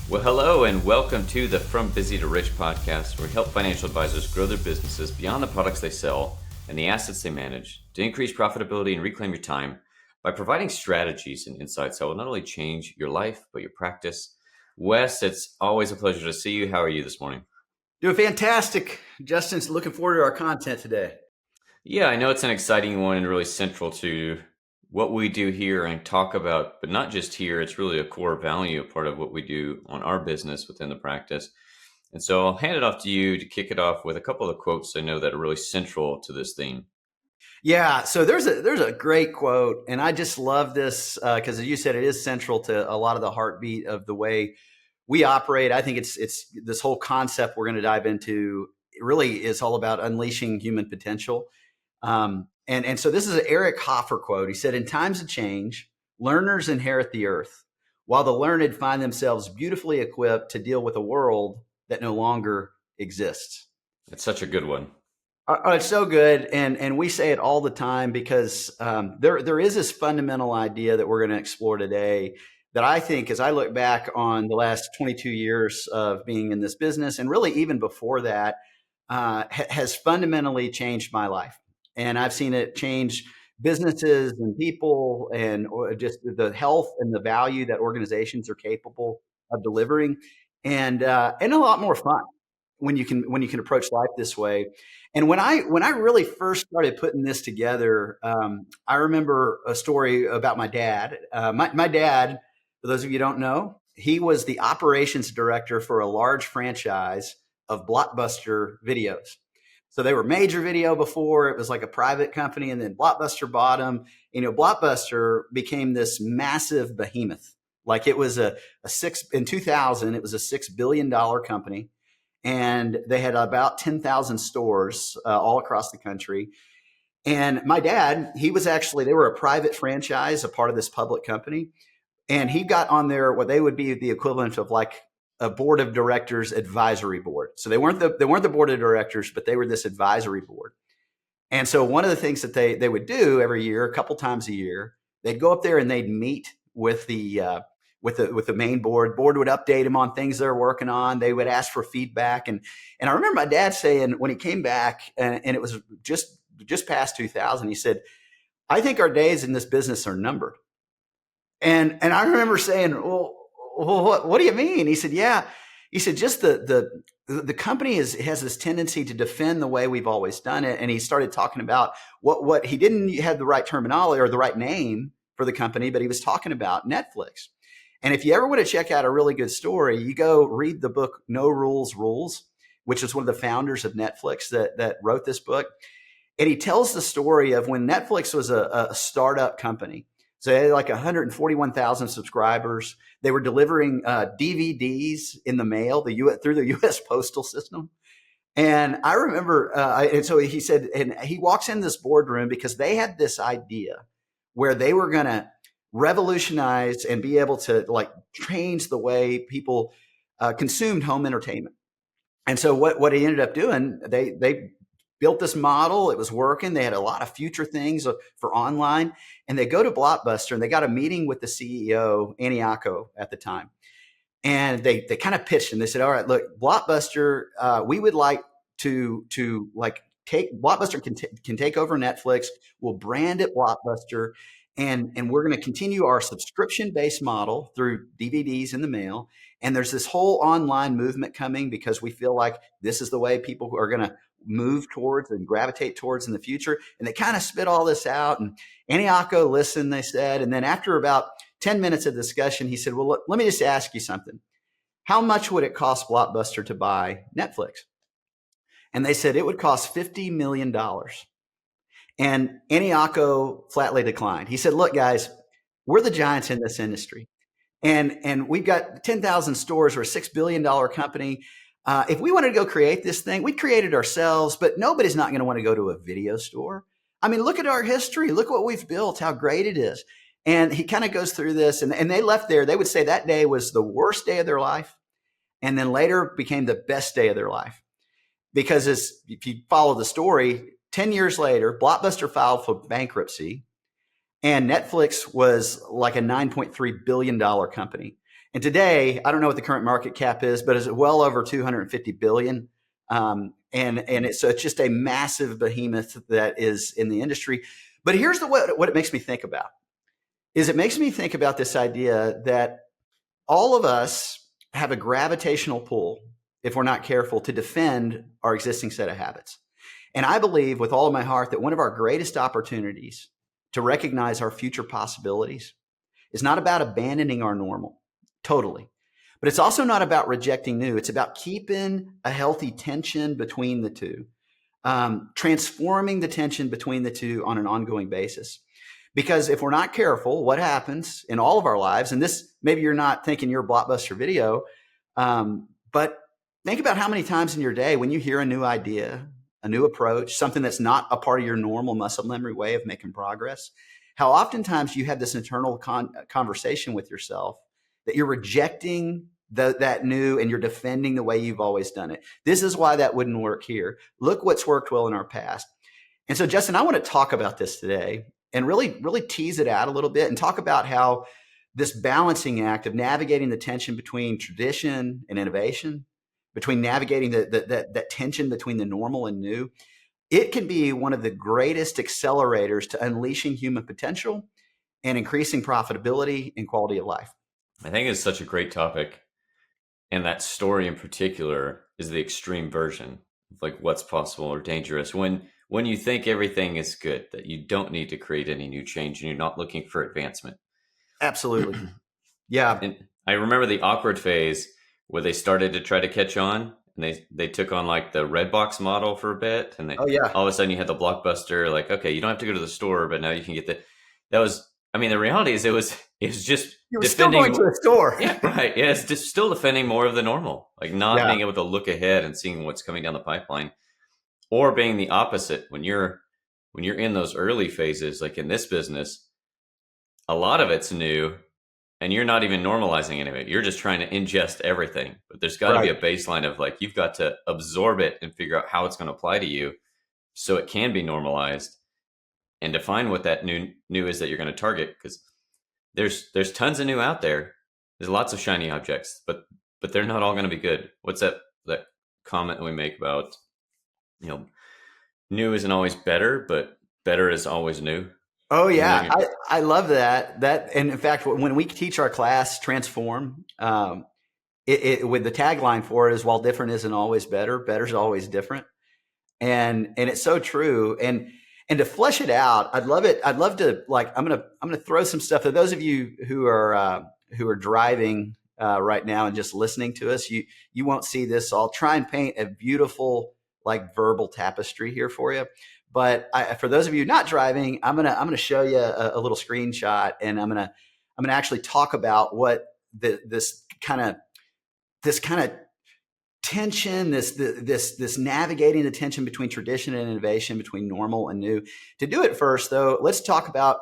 Well, hello and welcome to the From Busy to Rich podcast, where we help financial advisors grow their businesses beyond the products they sell and the assets they manage to increase profitability and reclaim your time by providing strategies and insights that will not only change your life, but your practice. Wes, it's always a pleasure to see you. How are you this morning? Doing fantastic. Justin's looking forward to our content today. Yeah, I know it's an exciting one and really central to what we do here and talk about, but not just here. It's really a core value, part of what we do on our business within the practice. And so I'll hand it off to you to kick it off with a couple of quotes I know that are really central to this theme. Yeah, so there's a great quote, and I just love this because, as you said, it is central to a lot of the heartbeat of the way we operate. I think it's this whole concept we're going to dive into. It really is all about unleashing human potential. And so this is an Eric Hoffer quote. He said, "In times of change, learners inherit the earth, while the learned find themselves beautifully equipped to deal with a world that no longer exists." It's such a good one. It's so good, and we say it all the time because there is this fundamental idea that we're going to explore today that I think, as I look back on the last 22 years of being in this business, and really even before that, has fundamentally changed my life. And I've seen it change businesses and people, and just the health and the value that organizations are capable of delivering, and a lot more fun when you can approach life this way. And when I really first started putting this together, I remember a story about my dad. My dad, for those of you who don't know, he was the operations director for a large franchise of Blockbuster videos. So they were Major Video before. It was like a private company, and then Blockbuster bought them. Blockbuster became this massive behemoth. Like it was in 2000, it was a $6 billion company, and they had about 10,000 stores all across the country. And my dad, they were a private franchise, a part of this public company. And he got on there what they would be the equivalent of like a board of directors advisory board. So they weren't the board of directors, but they were this advisory board. And so one of the things that they would do every year, a couple times a year, they'd go up there and they'd meet with the main board. Board would update them on things they're working on. They would ask for feedback. And I remember my dad saying when he came back, and it was just past 2000, he said, "I think our days in this business are numbered." And I remember saying, "Well, what do you mean?" He said, "Yeah." He said, "Just the company has this tendency to defend the way we've always done it." And he started talking about what he didn't have the right terminology or the right name for the company, but he was talking about Netflix. And if you ever want to check out a really good story, you go read the book No Rules Rules, which is one of the founders of Netflix that wrote this book. And he tells the story of when Netflix was a startup company. So they had like 141,000 subscribers. They were delivering DVDs in the mail through the U.S. postal system. And I remember, and so he said, and he walks in this boardroom because they had this idea where they were going to revolutionize and be able to like change the way people consumed home entertainment. And so what he ended up doing, they built this model. It was working. They had a lot of future things for online, and they go to Blockbuster and they got a meeting with the CEO, Aniaco, at the time. And they kind of pitched and they said, "All right, look, Blockbuster, we would like to like take Blockbuster can take over Netflix. We'll brand it Blockbuster, and we're going to continue our subscription-based model through DVDs in the mail. And there's this whole online movement coming because we feel like this is the way people are going to move towards and gravitate towards in the future." And they kind of spit all this out. And Aniaco listened, they said. And then after about 10 minutes of discussion, he said, "Well, let me just ask you something. How much would it cost Blockbuster to buy Netflix?" And they said it would cost $50 million. And Aniaco flatly declined. He said, "Look, guys, we're the giants in this industry. And we've got 10,000 stores. We're a $6 billion company. If we wanted to go create this thing, we'd create it ourselves, but nobody's not going to want to go to a video store. I mean, look at our history. Look what we've built, how great it is." And he kind of goes through this, and they left there. They would say that day was the worst day of their life, and then later became the best day of their life. Because if you follow the story, 10 years later, Blockbuster filed for bankruptcy, and Netflix was like a $9.3 billion company. And today, I don't know what the current market cap is, but it's well over 250 billion. And it's just a massive behemoth that is in the industry. But here's what it makes me think about is it makes me think about this idea that all of us have a gravitational pull, if we're not careful, to defend our existing set of habits. And I believe with all of my heart that one of our greatest opportunities to recognize our future possibilities is not about abandoning our normal, totally. But it's also not about rejecting new. It's about keeping a healthy tension between the two, transforming the tension between the two on an ongoing basis. Because if we're not careful, what happens in all of our lives, and this, maybe you're not thinking your Blockbuster video, but think about how many times in your day when you hear a new idea, a new approach, something that's not a part of your normal muscle memory way of making progress, how oftentimes you have this internal conversation with yourself that you're rejecting that new and you're defending the way you've always done it. This is why that wouldn't work here. Look what's worked well in our past. And so, Justin, I want to talk about this today and really tease it out a little bit and talk about how this balancing act of navigating the tension between tradition and innovation, between navigating that tension between the normal and new, it can be one of the greatest accelerators to unleashing human potential and increasing profitability and quality of life. I think it's such a great topic. And that story in particular is the extreme version of like what's possible or dangerous when you think everything is good, that you don't need to create any new change and you're not looking for advancement. Absolutely. Yeah. And I remember the awkward phase where they started to try to catch on, and they took on like the red box model for a bit, and Oh yeah. all of a sudden you had the Blockbuster, like, okay, you don't have to go to the store, but now you can get that was, I mean, the reality is it was just You were defending, still going to a store. yeah, right. Yeah, it's just still defending more of the normal, like not Yeah. being able to look ahead and seeing what's coming down the pipeline, or being the opposite when you're in those early phases, like in this business, a lot of it's new and you're not even normalizing any of it. You're just trying to ingest everything. But there's got to be a baseline of like, you've got to absorb it and figure out how it's going to apply to you so it can be normalized, and define what that new is that you're going to target. Because there's tons of new out there. There's lots of shiny objects, but they're not all going to be good. What's that comment we make about, new isn't always better, but better is always new? Oh yeah, I love that. And in fact, when we teach our class Transform, it with the tagline for it is, while different isn't always better, better's always different. And it's so true. And to flesh it out, I'd love it. I'd love to, like, I'm gonna throw some stuff to those of you who are driving right now and just listening to us. You won't see this, so I'll try and paint a beautiful like verbal tapestry here for you. But for those of you not driving, I'm gonna show you a little screenshot, and I'm gonna actually talk about what this kind of tension, this navigating the tension between tradition and innovation, between normal and new. To do it first, though, let's talk about,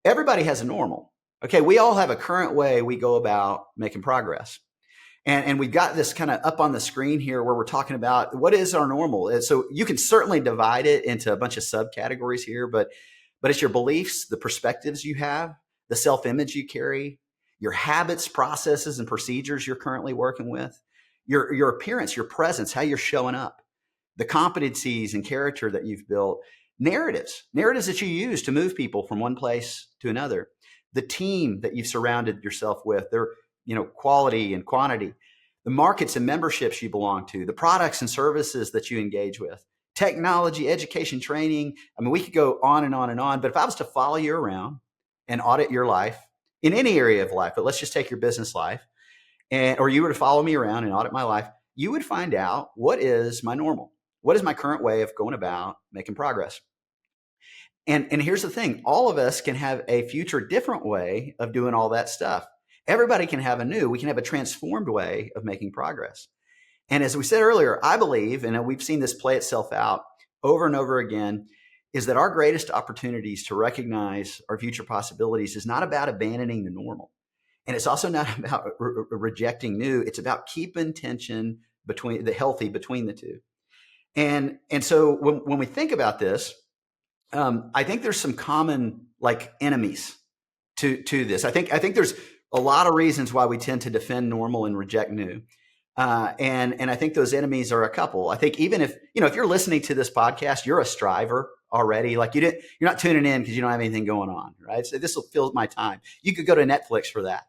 everybody has a normal. Okay, we all have a current way we go about making progress. And we've got this kind of up on the screen here where we're talking about what is our normal. And so you can certainly divide it into a bunch of subcategories here, but it's your beliefs, the perspectives you have, the self-image you carry, your habits, processes, and procedures you're currently working with, your appearance, your presence, how you're showing up, the competencies and character that you've built, narratives that you use to move people from one place to another, the team that you've surrounded yourself with, their quality and quantity, the markets and memberships you belong to, the products and services that you engage with, technology, education, training. I mean, we could go on and on and on, but if I was to follow you around and audit your life in any area of life, but let's just take your business life, or you were to follow me around and audit my life, you would find out, what is my normal? What is my current way of going about making progress? And here's the thing, all of us can have a future different way of doing all that stuff. Everybody can have we can have a transformed way of making progress. And as we said earlier, I believe, and we've seen this play itself out over and over again, is that our greatest opportunities to recognize our future possibilities is not about abandoning the normal. And it's also not about rejecting new. It's about keeping tension between the two. And so when we think about this, I think there's some common like enemies to this. I think there's a lot of reasons why we tend to defend normal and reject new. And I think those enemies are a couple. I think even if you're listening to this podcast, you're a striver already. Like you're not tuning in because you don't have anything going on, right? So this will fill my time. You could go to Netflix for that.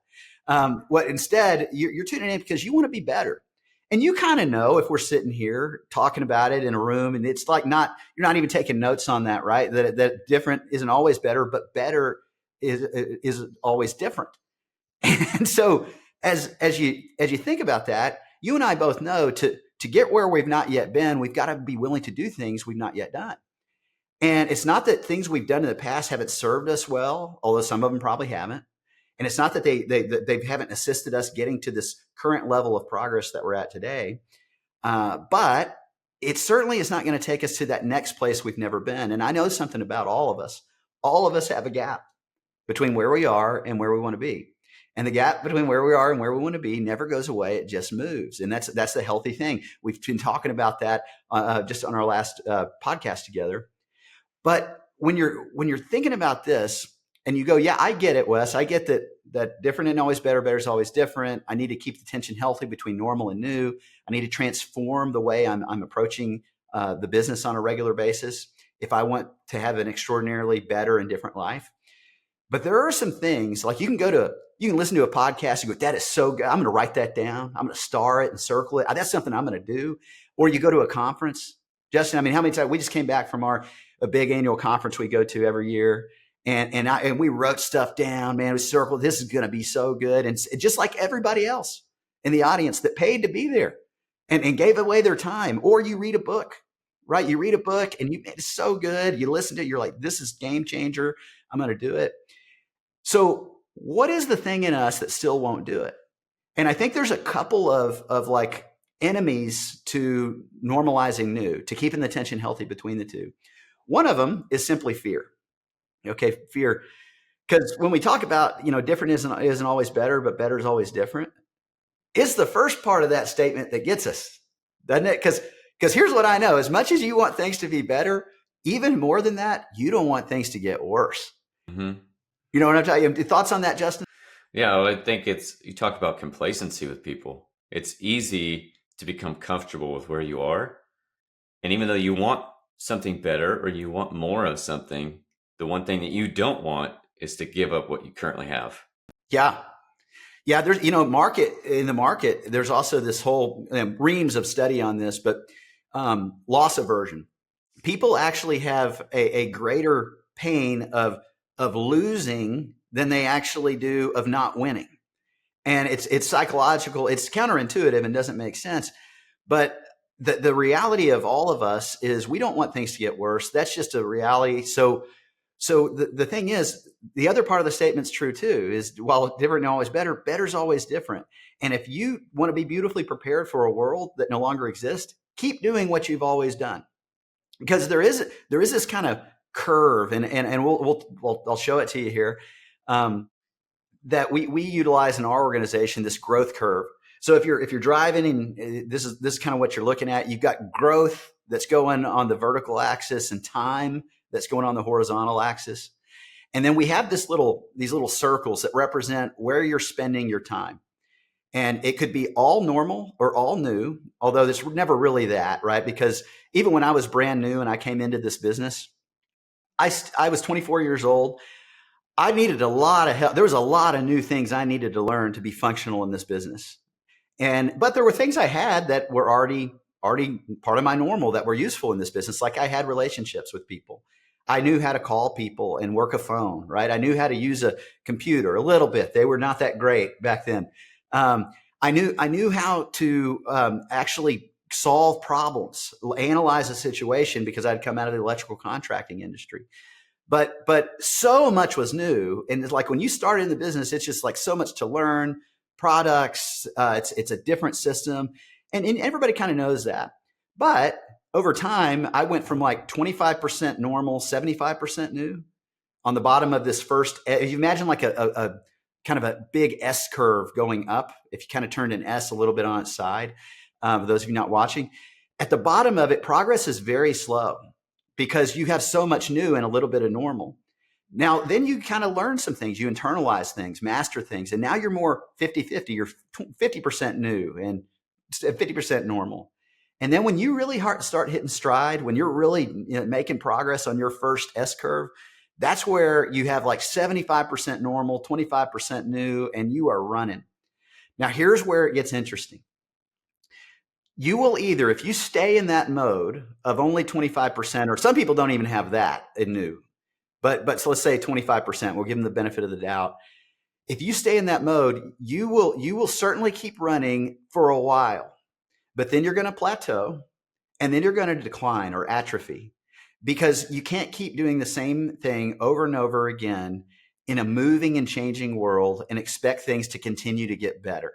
Instead you're tuning in because you want to be better. And you kind of know if we're sitting here talking about it in a room, and it's like you're not even taking notes on that, right? That different isn't always better, but better is always different. And so as you think about that, you and I both know to get where we've not yet been, we've got to be willing to do things we've not yet done. And it's not that things we've done in the past haven't served us well, although some of them probably haven't. And it's not that they haven't assisted us getting to this current level of progress that we're at today. But it certainly is not going to take us to that next place we've never been. And I know something about all of us. All of us have a gap between where we are and where we want to be. And the gap between where we are and where we want to be never goes away. It just moves. And that's the healthy thing. We've been talking about that just on our last podcast together. But when you're thinking about this and you go, yeah, I get it, Wes. I get that different isn't always better. Better is always different. I need to keep the tension healthy between normal and new. I need to transform the way I'm approaching the business on a regular basis if I want to have an extraordinarily better and different life. But there are some things like you can listen to a podcast and go, that is so good. I'm going to write that down. I'm going to star it and circle it. That's something I'm going to do. Or you go to a conference. Justin, I mean, how many times we just came back from a big annual conference we go to every year. And we wrote stuff down, man, we circled, this is going to be so good. And just like everybody else in the audience that paid to be there and gave away their time. Or you read a book, right? You read a book and it's so good. You listen to it. You're like, this is game changer. I'm going to do it. So what is the thing in us that still won't do it? And I think there's a couple of like enemies to normalizing new, to keeping the tension healthy between the two. One of them is simply fear. Okay, fear. Because when we talk about, different isn't always better, but better is always different. It's the first part of that statement that gets us, doesn't it? Because here's what I know. As much as you want things to be better, even more than that, you don't want things to get worse. Mm-hmm. You know what I'm talking about? Thoughts on that, Justin? Yeah, well, I think you talk about complacency with people. It's easy to become comfortable with where you are. And even though you want something better or you want more of something, the one thing that you don't want is to give up what you currently have. Yeah. Yeah. There's, in the market, there's also this whole reams of study on this, but loss aversion. People actually have a greater pain of losing than they actually do of not winning. And it's psychological, it's counterintuitive and doesn't make sense. But the reality of all of us is we don't want things to get worse. That's just a reality. So the thing is, the other part of the statement's true too, is while different and always better, better is always different. And if you want to be beautifully prepared for a world that no longer exists, keep doing what you've always done. Because there is this kind of curve, and I'll show it to you here, that we utilize in our organization, this growth curve. So if you're driving, and this is kind of what you're looking at, you've got growth that's going on the vertical axis and time that's going on the horizontal axis. And then we have these little circles that represent where you're spending your time. And it could be all normal or all new, although it's never really that, right? Because even when I was brand new and I came into this business, I was 24 years old. I needed a lot of help. There was a lot of new things I needed to learn to be functional in this business. But there were things I had that were already part of my normal that were useful in this business. Like I had relationships with people. I knew how to call people and work a phone, right? I knew how to use a computer a little bit. They were not that great back then. I knew how to actually solve problems, analyze a situation, because I'd come out of the electrical contracting industry. But so much was new. And it's like when you start in the business, it's just like so much to learn, products, it's a different system. And everybody kind of knows that. But over time, I went from like 25% normal, 75% new on the bottom of this first. If you imagine like a kind of a big S curve going up, if you kind of turned an S a little bit on its side, for those of you not watching, at the bottom of it, progress is very slow because you have so much new and a little bit of normal. Now, then you kind of learn some things, you internalize things, master things, and now you're more 50-50. You're 50% new and 50% normal. And then when you really start hitting stride, when you're really making progress on your first S curve, that's where you have like 75% normal, 25% new, and you are running. Now, here's where it gets interesting. You will either, if you stay in that mode of only 25%, or some people don't even have that in new, but so let's say 25%, we'll give them the benefit of the doubt. If you stay in that mode, you will certainly keep running for a while, but then you're going to plateau and then you're going to decline or atrophy, because you can't keep doing the same thing over and over again in a moving and changing world and expect things to continue to get better.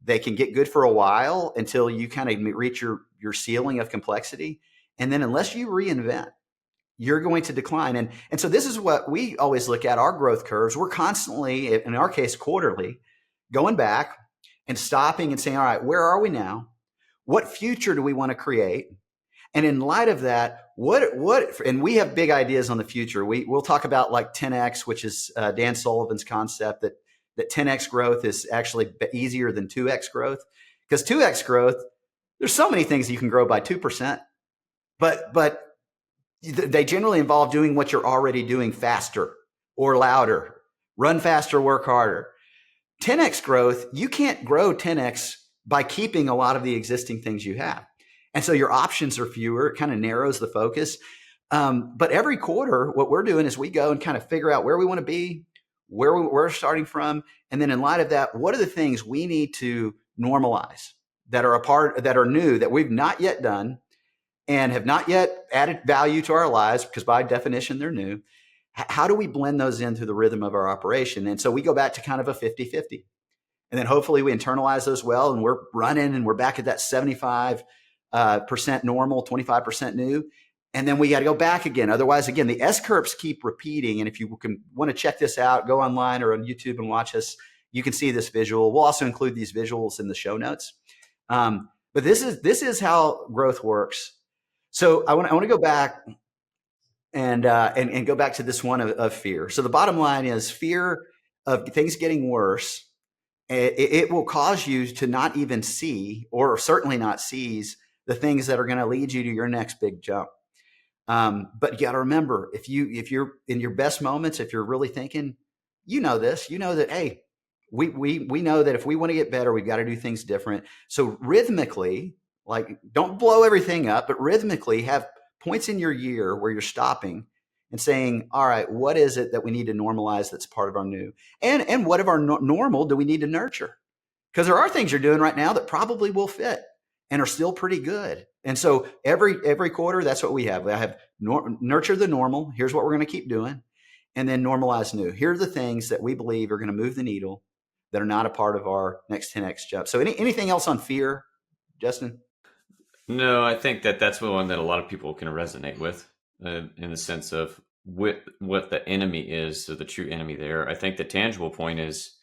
They can get good for a while until you kind of reach your ceiling of complexity. And then unless you reinvent, you're going to decline. And so this is what we always look at, our growth curves. We're constantly, in our case, quarterly, going back and stopping and saying, all right, where are we now? What future do we want to create? And in light of that, and we have big ideas on the future. We'll talk about like 10X, which is Dan Sullivan's concept that 10X growth is actually easier than 2X growth. Because 2X growth, there's so many things you can grow by 2%, but they generally involve doing what you're already doing faster or louder, run faster, work harder. 10X growth, you can't grow 10X by keeping a lot of the existing things you have. And so your options are fewer. It kind of narrows the focus. But every quarter, what we're doing is we go and kind of figure out where we want to be, where we're starting from. And then in light of that, what are the things we need to normalize that are new, that we've not yet done and have not yet added value to our lives, because by definition, they're new. How do we blend those into the rhythm of our operation? And so we go back to kind of a 50-50. And then hopefully we internalize those well, and we're running and we're back at that 75% normal, 25% new. And then we got to go back again. Otherwise, again, the S curves keep repeating. And if you want to check this out, go online or on YouTube and watch us. You can see this visual. We'll also include these visuals in the show notes. But this is how growth works. So I want to go back and go back to this one of fear. So the bottom line is fear of things getting worse. It will cause you to not even see, or certainly not seize, the things that are going to lead you to your next big jump. But you got to remember, if you're in your best moments, if you're really thinking, you know that, hey, we know that if we want to get better, we've got to do things different. So rhythmically, like, don't blow everything up, but rhythmically have points in your year where you're stopping and saying, all right, what is it that we need to normalize that's part of our new? And what of our normal do we need to nurture? Because there are things you're doing right now that probably will fit and are still pretty good. And so every quarter, that's what we have. I have nurture the normal. Here's what we're going to keep doing. And then normalize new. Here are the things that we believe are going to move the needle that are not a part of our next 10X jump. So anything else on fear, Justin? No, I think that's one that a lot of people can resonate with in the sense of what the enemy is, so the true enemy there. I think the tangible point is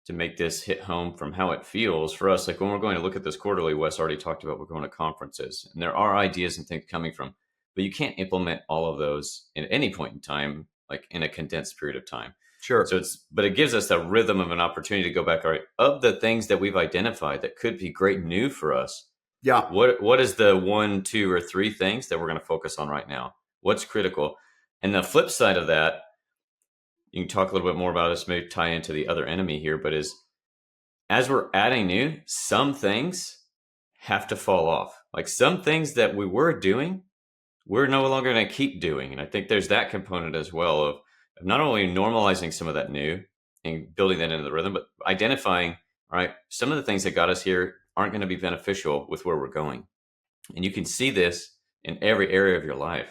to make this hit home from how it feels for us. Like when we're going to look at this quarterly, Wes already talked about we're going to conferences, and there are ideas and things coming from, but you can't implement all of those at any point in time, like in a condensed period of time. Sure. But it gives us a rhythm of an opportunity to go back. All right, of the things that we've identified that could be great new for us. Yeah. What is the 1, 2, or 3 things that we're going to focus on right now? What's critical? And the flip side of that, you can talk a little bit more about this, maybe tie into the other enemy here, but is as we're adding new, some things have to fall off. Like some things that we were doing, we're no longer going to keep doing. And I think there's that component as well of not only normalizing some of that new and building that into the rhythm, but identifying, all right, some of the things that got us here aren't going to be beneficial with where we're going. And you can see this in every area of your life.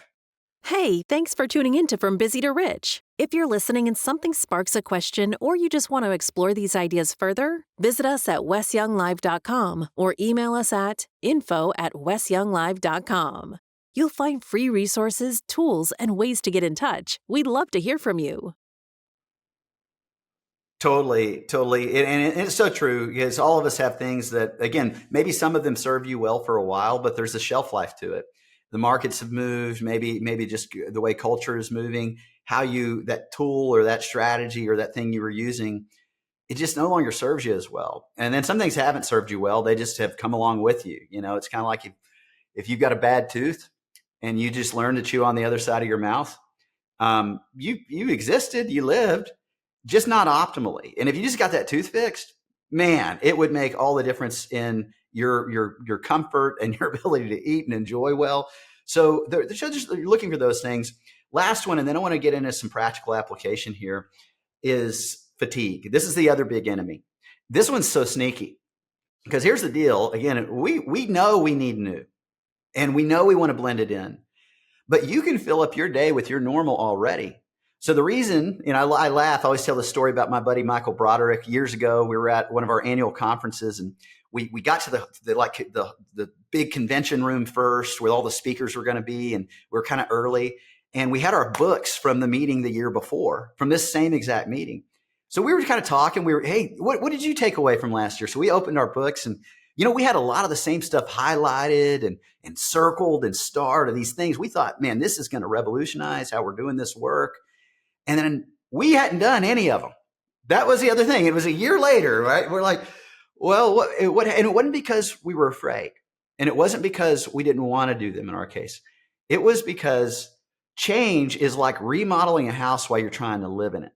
Hey, thanks for tuning in to From Busy to Rich. If you're listening and something sparks a question or you just want to explore these ideas further, visit us at wesyounglive.com or email us at info@wesyounglive.com. You'll find free resources, tools, and ways to get in touch. We'd love to hear from you. Totally. And it's so true, because all of us have things that, again, maybe some of them serve you well for a while, but there's a shelf life to it. The markets have moved, maybe just the way culture is moving. that tool or that strategy or that thing you were using, it just no longer serves you as well. And then some things haven't served you well. They just have come along with you. It's kind of like if you've got a bad tooth and you just learn to chew on the other side of your mouth, you existed, you lived, just not optimally. And if you just got that tooth fixed, man, it would make all the difference in your comfort and your ability to eat and enjoy well. So they're just looking for those things. Last one, and then I want to get into some practical application here, is fatigue. This is the other big enemy. This one's so sneaky because here's the deal. Again, we know we need new and we know we want to blend it in, but you can fill up your day with your normal already. So the reason, I laugh, I always tell the story about my buddy, Michael Broderick. Years ago, we were at one of our annual conferences and we got to the big convention room first where all the speakers were going to be. And we were kind of early and we had our books from the meeting the year before from this same exact meeting. So we were kind of talking, hey, what did you take away from last year? So we opened our books and, we had a lot of the same stuff highlighted and circled and starred and these things. We thought, man, this is going to revolutionize how we're doing this work. And then we hadn't done any of them. That was the other thing. It was a year later, right? We're like, well, what? And it wasn't because we were afraid. And it wasn't because we didn't want to do them in our case. It was because change is like remodeling a house while you're trying to live in it.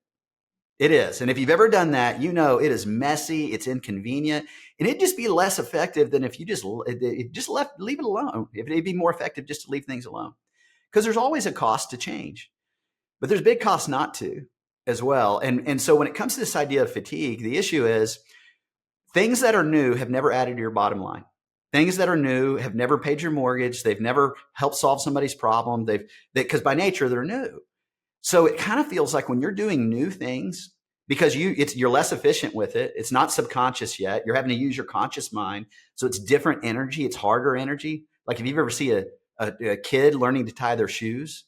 It is. And if you've ever done that, it is messy, it's inconvenient, and it'd just be less effective than if you just leave it alone. If it'd be more effective just to leave things alone. Because there's always a cost to change, but there's big costs not to as well. And so when it comes to this idea of fatigue, the issue is things that are new have never added to your bottom line. Things that are new have never paid your mortgage. They've never helped solve somebody's problem. Because by nature, they're new. So it kind of feels like when you're doing new things, because you're less efficient with it, it's not subconscious yet. You're having to use your conscious mind. So it's different energy. It's harder energy. Like if you've ever seen a kid learning to tie their shoes,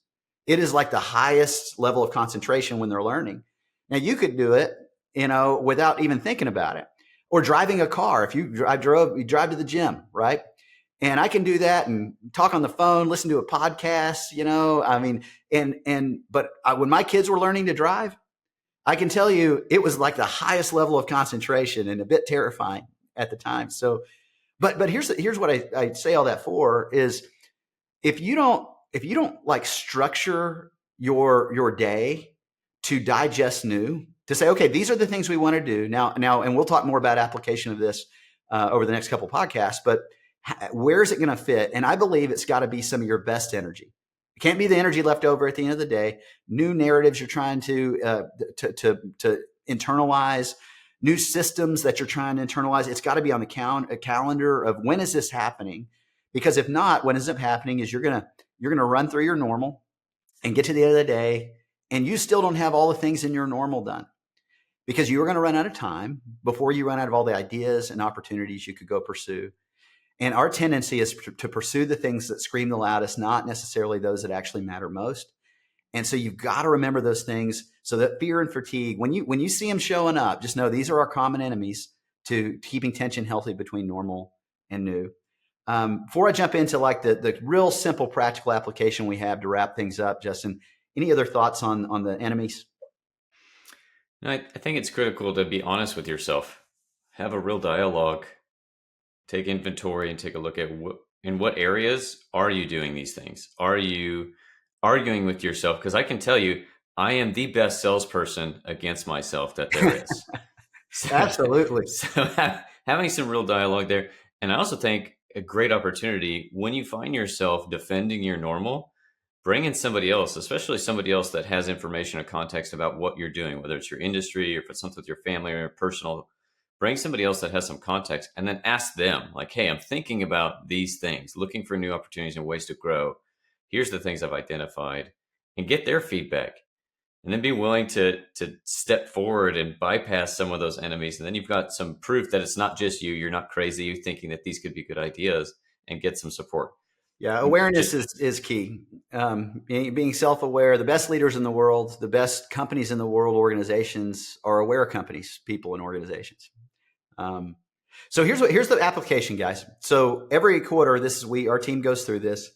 it is like the highest level of concentration when they're learning. Now you could do it, without even thinking about it. Or driving a car. If you drive to the gym, right? And I can do that and talk on the phone, listen to a podcast, but when my kids were learning to drive, I can tell you it was like the highest level of concentration and a bit terrifying at the time. So, but here's what I say all that for is if you don't like structure your day to digest new, to say, okay, these are the things we want to do now, and we'll talk more about application of this over the next couple of podcasts, but where is it going to fit? And I believe it's got to be some of your best energy. It can't be the energy left over at the end of the day. New narratives you're trying to internalize, new systems that you're trying to internalize. It's got to be on the calendar of when is this happening? Because if not, what ends up happening is you're gonna run through your normal and get to the end of the day, and you still don't have all the things in your normal done because you are going to run out of time before you run out of all the ideas and opportunities you could go pursue. And our tendency is to pursue the things that scream the loudest, not necessarily those that actually matter most. And so you've got to remember those things so that fear and fatigue, when you see them showing up, just know these are our common enemies to keeping tension healthy between normal and new. Before I jump into like the real simple practical application we have to wrap things up, Justin, any other thoughts on the enemies? No, I think it's critical to be honest with yourself. Have a real dialogue. Take inventory and take a look at in what areas are you doing these things? Are you arguing with yourself? Because I can tell you, I am the best salesperson against myself that there is. Absolutely. So having some real dialogue there. And I also think a great opportunity when you find yourself defending your normal, bring in somebody else, especially somebody else that has information or context about what you're doing, whether it's your industry or if it's something with your family or personal. Bring somebody else that has some context and then ask them like, hey, I'm thinking about these things, looking for new opportunities and ways to grow. Here's the things I've identified, and get their feedback, and then be willing to step forward and bypass some of those enemies. And then you've got some proof that it's not just you. You're not crazy. You're thinking that these could be good ideas, and get some support. Yeah, awareness is key. Being self-aware. The best leaders in the world, the best companies in the world, organizations are aware companies, people, and organizations. So here's the application, guys. So every quarter, our team goes through this,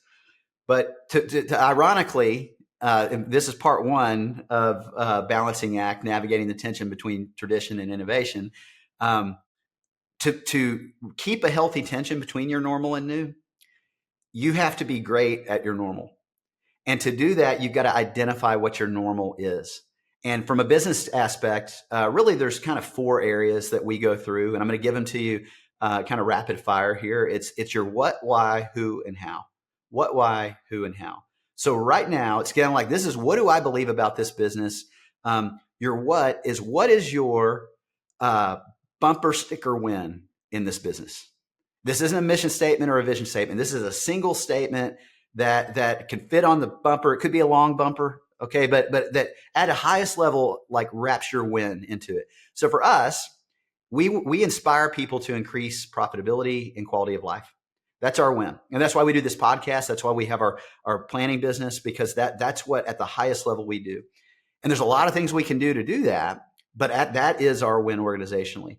but to ironically, and this is part one of balancing act, navigating the tension between tradition and innovation. To keep a healthy tension between your normal and new, you have to be great at your normal. And to do that, you've got to identify what your normal is. And from a business aspect, really, there's kind of 4 areas that we go through, and I'm going to give them to you kind of rapid fire here. It's your what, why, who, and how. What, why, who, and how. So right now, it's kind of like, this is what do I believe about this business? Your what is your bumper sticker win in this business? This isn't a mission statement or a vision statement. This is a single statement that can fit on the bumper. It could be a long bumper, okay, but that at a highest level, like, wraps your win into it. So for us, we inspire people to increase profitability and quality of life. That's our win. And that's why we do this podcast. That's why we have our planning business, because that's what at the highest level we do. And there's a lot of things we can do to do that, but that is our win organizationally.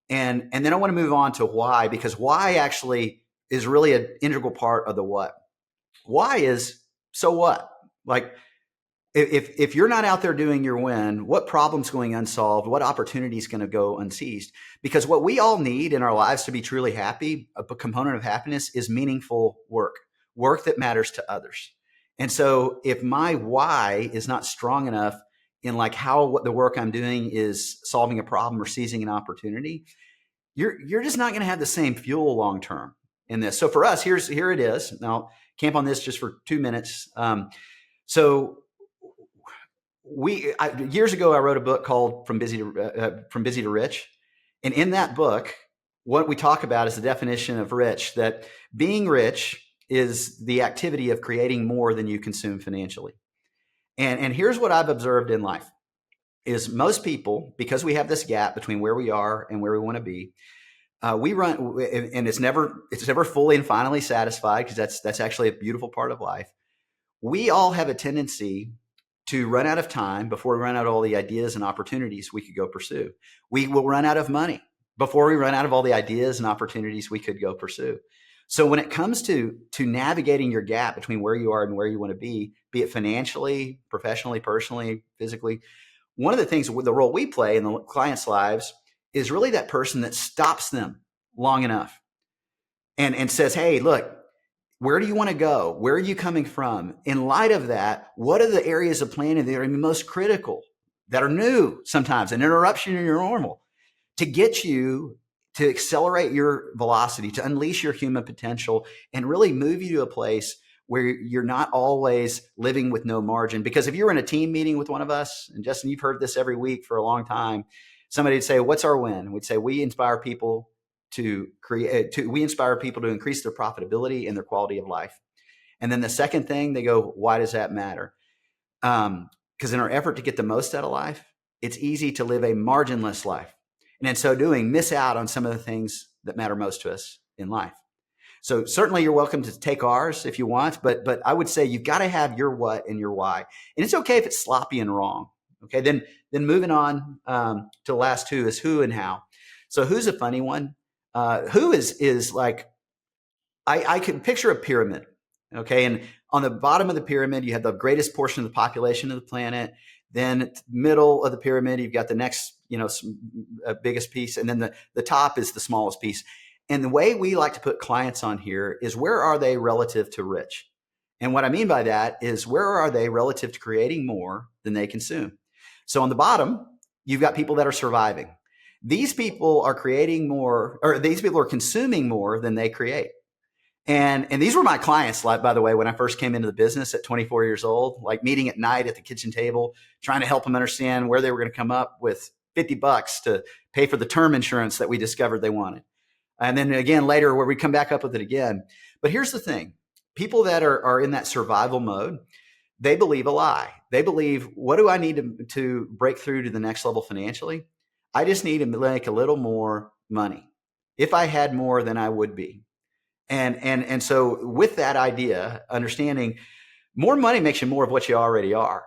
And then I want to move on to why, because why actually is really an integral part of the what. Why is, so what? Like, if you're not out there doing your win, what problem's going unsolved? What opportunity is going to go unseized? Because what we all need in our lives to be truly happy, a component of happiness, is meaningful work that matters to others. And so if my why is not strong enough in like what the work I'm doing is solving a problem or seizing an opportunity, you're just not going to have the same fuel long term in this. So for us, here it is. Now, camp on this just for 2 minutes. So years ago, I wrote a book called From Busy to Rich, and in that book, what we talk about is the definition of rich. That being rich is the activity of creating more than you consume financially. And here's what I've observed in life is most people, because we have this gap between where we are and where we want to be, we run, and it's never fully and finally satisfied, because that's actually a beautiful part of life. We all have a tendency to run out of time before we run out of all the ideas and opportunities we could go pursue. We will run out of money before we run out of all the ideas and opportunities we could go pursue. So when it comes to navigating your gap between where you are and where you want to be it financially, professionally, personally, physically, one of the things with the role we play in the clients' lives is really that person that stops them long enough and says, hey, look, where do you want to go? Where are you coming from? In light of that, what are the areas of planning that are most critical, that are new sometimes, an interruption in your normal, to get you to accelerate your velocity, to unleash your human potential, and really move you to a place where you're not always living with no margin? Because if you were in a team meeting with one of us, and Justin, you've heard this every week for a long time, somebody would say, what's our win? We'd say, we inspire people to increase their profitability and their quality of life. And then the second thing, they go, why does that matter? Because in our effort to get the most out of life, it's easy to live a marginless life. And in so doing, miss out on some of the things that matter most to us in life. So certainly you're welcome to take ours if you want, but I would say you've got to have your what and your why. And it's okay if it's sloppy and wrong. Okay, then moving on to the last 2 is who and how. So who's a funny one? Who is like, I could picture a pyramid, okay? And on the bottom of the pyramid, you have the greatest portion of the population of the planet. Then middle of the pyramid, you've got the next, biggest piece. And then the top is the smallest piece. And the way we like to put clients on here is, where are they relative to rich? And what I mean by that is, where are they relative to creating more than they consume? So on the bottom, you've got people that are surviving. These people are creating more, or these people are consuming more than they create. And these were my clients, by the way, when I first came into the business at 24 years old, like meeting at night at the kitchen table, trying to help them understand where they were going to come up with $50 to pay for the term insurance that we discovered they wanted. And then again, later, where we come back up with it again. But here's the thing. People that are in that survival mode, they believe a lie. They believe, what do I need to break through to the next level financially? I just need to make a little more money. If I had more, then I would be. And so with that idea, understanding more money makes you more of what you already are.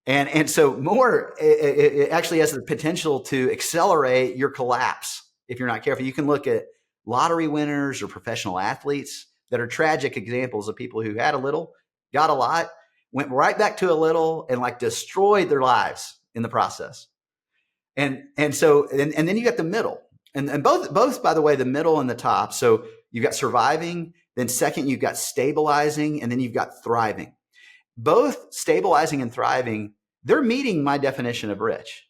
And so more, it actually has the potential to accelerate your collapse if you're not careful. You can look at lottery winners or professional athletes that are tragic examples of people who had a little, got a lot, went right back to a little and like destroyed their lives in the process. And then you got the middle, and both, by the way, the middle and the top. So you've got surviving, then second, you've got stabilizing, and then you've got thriving. Both stabilizing and thriving, they're meeting my definition of rich.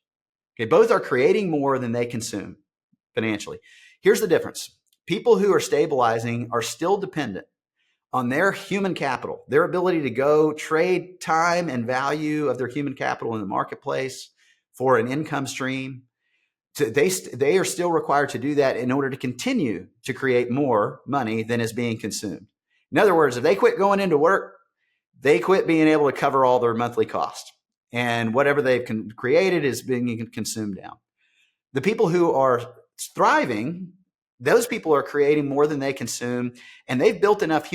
Okay, both are creating more than they consume financially. Here's the difference. People who are stabilizing are still dependent on their human capital, their ability to go trade time and value of their human capital in the marketplace for an income stream. They are still required to do that in order to continue to create more money than is being consumed. In other words, if they quit going into work, they quit being able to cover all their monthly costs, and whatever they've created is being consumed down. The people who are thriving, those people are creating more than they consume, and they've built enough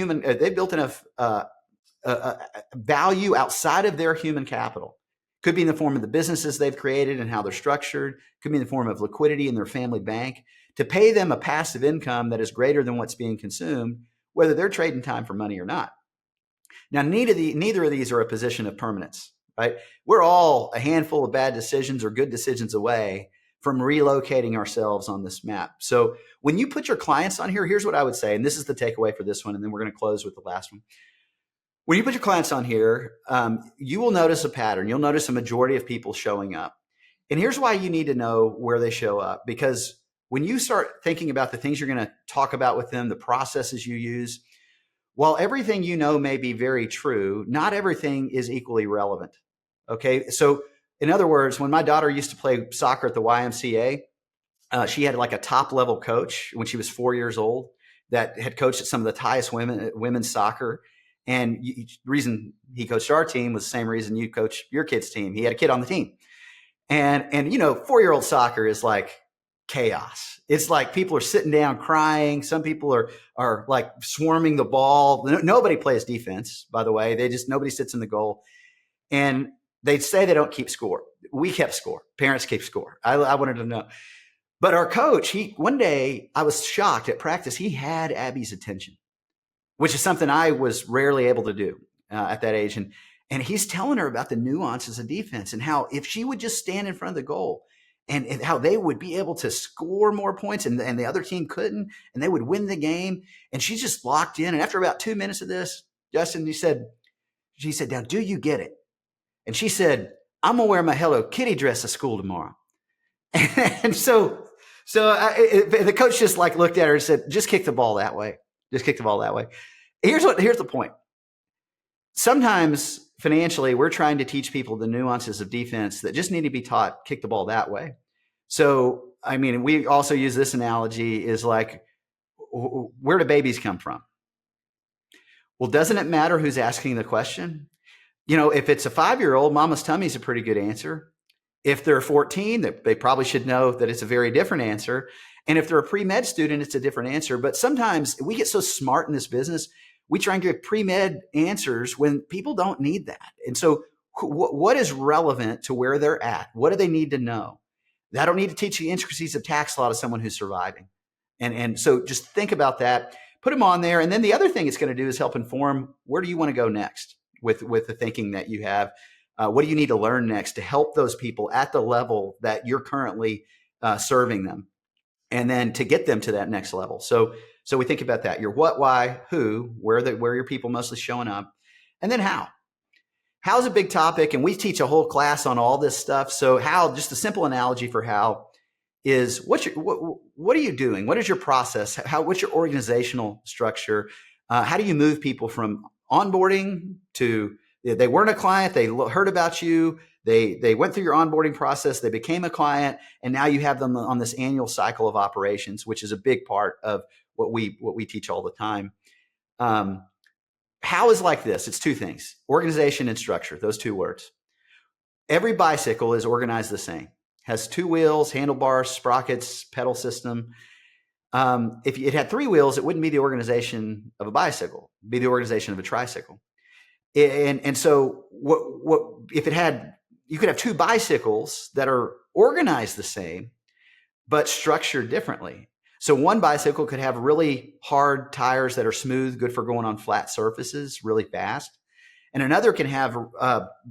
value outside of their human capital. Could be in the form of the businesses they've created and how they're structured. Could be in the form of liquidity in their family bank to pay them a passive income that is greater than what's being consumed, whether they're trading time for money or not. Now, neither of these are a position of permanence, right? We're all a handful of bad decisions or good decisions away from relocating ourselves on this map. So when you put your clients on here, here's what I would say, and this is the takeaway for this one, and then we're going to close with the last one. When you put your clients on here, you will notice a pattern. You'll notice a majority of people showing up. And here's why you need to know where they show up. Because when you start thinking about the things you're going to talk about with them, the processes you use, while everything you know may be very true, not everything is equally relevant. Okay. So in other words, when my daughter used to play soccer at the YMCA, she had like a top level coach when she was 4 years old that had coached at some of the highest women's soccer. And the reason he coached our team was the same reason you coach your kid's team. He had a kid on the team. And 4-year-old soccer is like chaos. It's like people are sitting down crying. Some people are like swarming the ball. Nobody plays defense, by the way. Nobody sits in the goal. And they say they don't keep score. We kept score. Parents keep score. I wanted to know. But our coach, one day I was shocked at practice. He had Abby's attention, which is something I was rarely able to do at that age. And he's telling her about the nuances of defense and how if she would just stand in front of the goal and how they would be able to score more points and the other team couldn't, and they would win the game. And she's just locked in. And after about 2 minutes of this, Justin, she said, now, do you get it? And she said, I'm going to wear my Hello Kitty dress to school tomorrow. And so the coach just like looked at her and said, just kick the ball that way. Just kick the ball that way. Here's the point. Sometimes financially, we're trying to teach people the nuances of defense that just need to be taught, kick the ball that way. So, I mean, we also use this analogy is like, where do babies come from? Well, doesn't it matter who's asking the question? If it's a 5-year-old, mama's tummy is a pretty good answer. If they're 14, they probably should know that it's a very different answer. And if they're a pre-med student, it's a different answer. But sometimes we get so smart in this business, we try and give pre-med answers when people don't need that. And so what is relevant to where they're at? What do they need to know? I don't need to teach the intricacies of tax law to someone who's surviving. And so just think about that, put them on there. And then the other thing it's going to do is help inform where do you want to go next with the thinking that you have. What do you need to learn next to help those people at the level that you're currently serving them? And then to get them to that next level. So we think about that. Your what, why, who, where are your people mostly showing up? And then how. How is a big topic. And we teach a whole class on all this stuff. So how, just a simple analogy for how is what are you doing? What is your process? What's your organizational structure? How do you move people from onboarding to they weren't a client, they heard about you, they went through your onboarding process, they became a client, and now you have them on this annual cycle of operations, which is a big part of what we teach all the time. How is like this? It's two things: organization and structure. Those two words. Every bicycle is organized the same. Has 2 wheels, handlebars, sprockets, pedal system. If it had 3 wheels, it wouldn't be the organization of a bicycle. It'd be the organization of a tricycle. And so what if it had, you could have 2 bicycles that are organized the same, but structured differently. So one bicycle could have really hard tires that are smooth, good for going on flat surfaces really fast. and another can have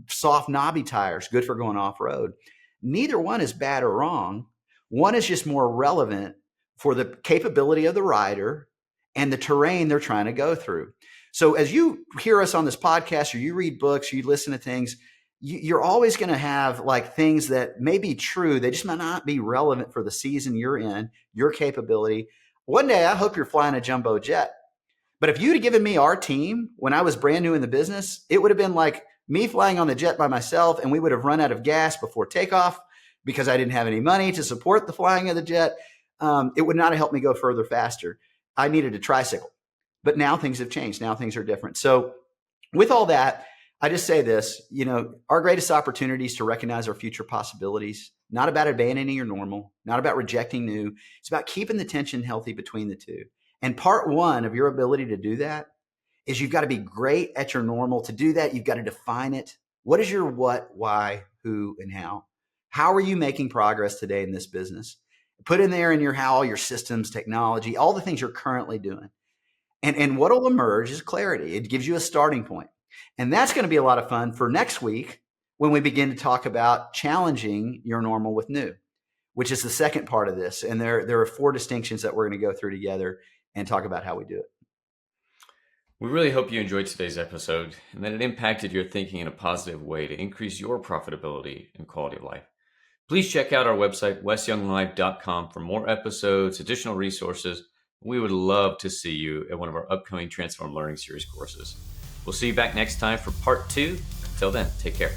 soft knobby tires, good for going off-road. Neither one is bad or wrong. One is just more relevant for the capability of the rider and the terrain they're trying to go through. So as you hear us on this podcast, or you read books, or you listen to things, you're always going to have like things that may be true. They just might not be relevant for the season you're in, your capability. One day, I hope you're flying a jumbo jet. But if you'd have given me our team when I was brand new in the business, it would have been like me flying on the jet by myself, and we would have run out of gas before takeoff because I didn't have any money to support the flying of the jet. It would not have helped me go further faster. I needed a tricycle. But now things have changed. Now things are different. So with all that, I just say this, our greatest opportunity is to recognize our future possibilities, not about abandoning your normal, not about rejecting new. It's about keeping the tension healthy between the two. And part one of your ability to do that is you've got to be great at your normal. To do that, you've got to define it. What is your what, why, who, and how? How are you making progress today in this business? Put in there in your how, your systems, technology, all the things you're currently doing. And what will emerge is clarity. It gives you a starting point. And that's going to be a lot of fun for next week when we begin to talk about challenging your normal with new, which is the second part of this. And there are 4 distinctions that we're going to go through together and talk about how we do it. We really hope you enjoyed today's episode and that it impacted your thinking in a positive way to increase your profitability and quality of life. Please check out our website, wesyounglive.com, for more episodes, additional resources. We would love to see you at one of our upcoming Transform Learning Series courses. We'll see you back next time for part 2. Until then, take care.